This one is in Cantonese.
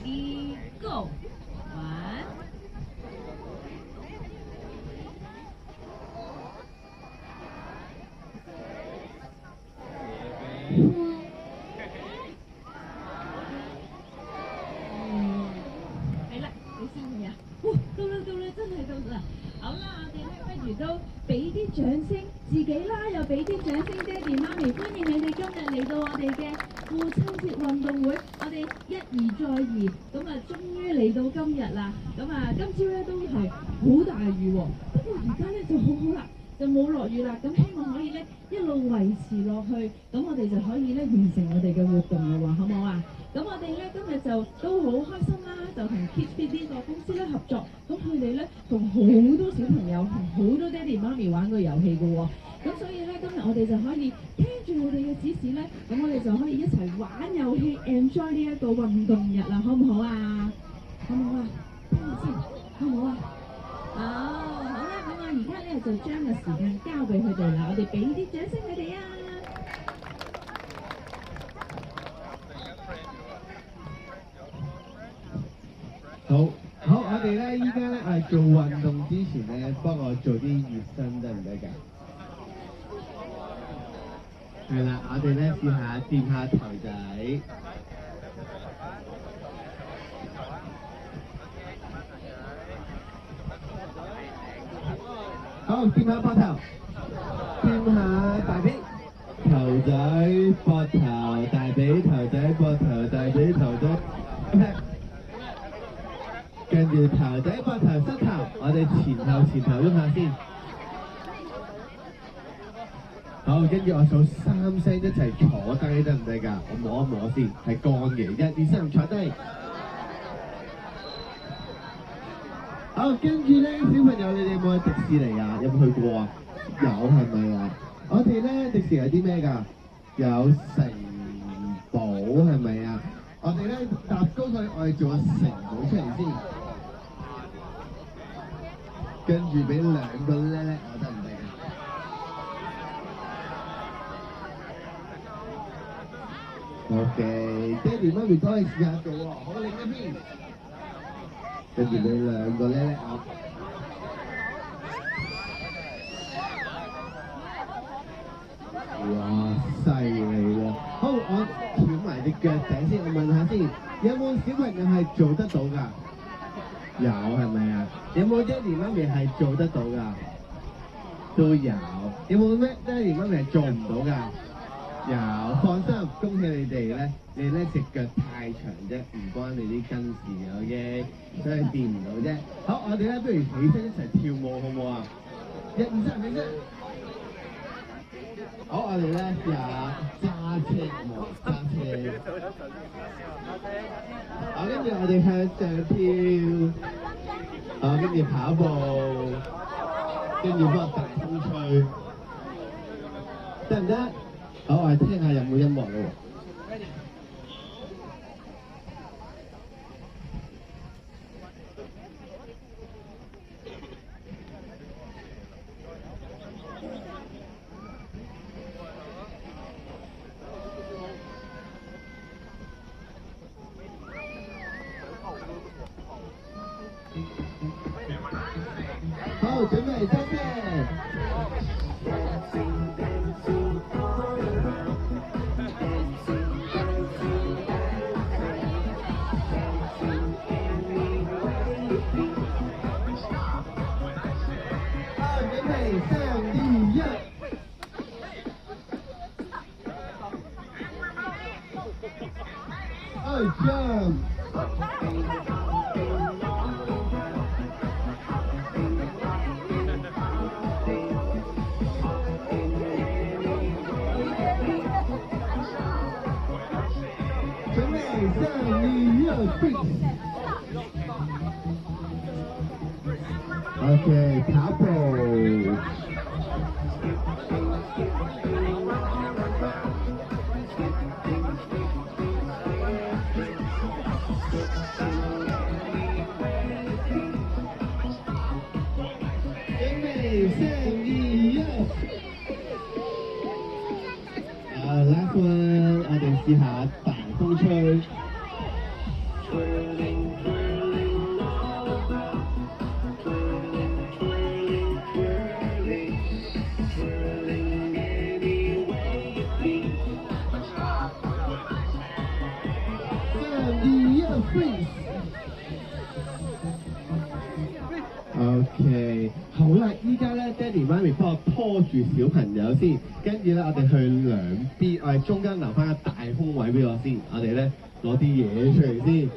Ready go！ One。係啦，你先未啊？哇，到啦到啦，真係到啦！好啦，我哋咧不如都俾啲掌聲自己啦，又俾啲掌聲爹哋媽咪，歡迎你哋今日嚟到我哋嘅父親節運動會，我哋一而再而咁啊，終於嚟到今日啦！咁啊，今朝咧都係好大雨喎，不過而家咧就好好啦。就冇落雨啦，咁希望可以咧一路維持落去，咁我哋就可以咧完成我哋嘅活動啦喎，好唔好啊？咁我哋咧今日就都好開心啦，就同 KidsFit 呢個公司咧合作，咁佢哋咧同好多小朋友同好多爹哋媽咪玩個遊戲嘅喎，咁所以咧今日我哋就可以聽住佢哋嘅指示咧，咁我哋就可以一齊玩遊戲 enjoy 呢一個運動日啦，好唔好啊？好唔好啊？聽下先，好唔好啊？好啦，咁我而家咧就將個時間交俾佢哋啦，我哋俾啲掌聲佢哋啊！好，我哋咧依家咧做運動之前咧，幫我做啲熱身得唔得㗎？係啦，我哋咧試下掂下頭仔。好，掂下膊頭，掂下大髀，頭仔、膊頭、大髀、頭仔、膊頭、大髀、頭仔 ，OK。跟住頭仔、膊頭、膝頭，我哋前後喐下先。好，跟住我數3聲一齊坐低得唔得㗎？我摸一摸先，係乾嘅。1、2、3，坐低。好，跟住咧，小朋友，你哋有冇去迪士尼啊？有冇去過啊？有係咪啊？我哋咧迪士尼有啲咩㗎？有城堡係咪啊？我哋咧搭高佢，我哋做個城堡出嚟先。跟住俾2個叻叻我得唔得㗎？OK，爹哋媽咪都可以試下做喎。好，另一邊。跟住俾2個叻叻我。哇，犀利喎！好，我翹埋隻腳仔先，我問下先，有冇小朋友係做得到㗎？有係咪啊？有冇爹哋媽咪係做得到㗎？都有。有冇咩爹哋媽咪係做唔到㗎？有，放心，恭喜你哋咧！你咧隻腳太長啫，唔關你啲筋事，OK，所以掂唔到啫。好，我哋咧不如起身一齊跳舞好唔好啊？1、2、3，起身。好，我哋咧試下揸車，揸車。好，跟住我哋向上跳。好，跟住跑步，跟住幫我大風吹，得唔得？好，我哋聽下有冇音樂咯喎。好，準備揸車。Jump! 準備3、2、1， OK， 跑步。last one， 我哋試下大風吹。OK， 好啦，依家咧，爹哋媽咪幫我拖住小朋友先，跟住咧，我哋去兩邊，我哋中間留翻個大空位俾我先，我哋咧攞啲嘢出嚟先。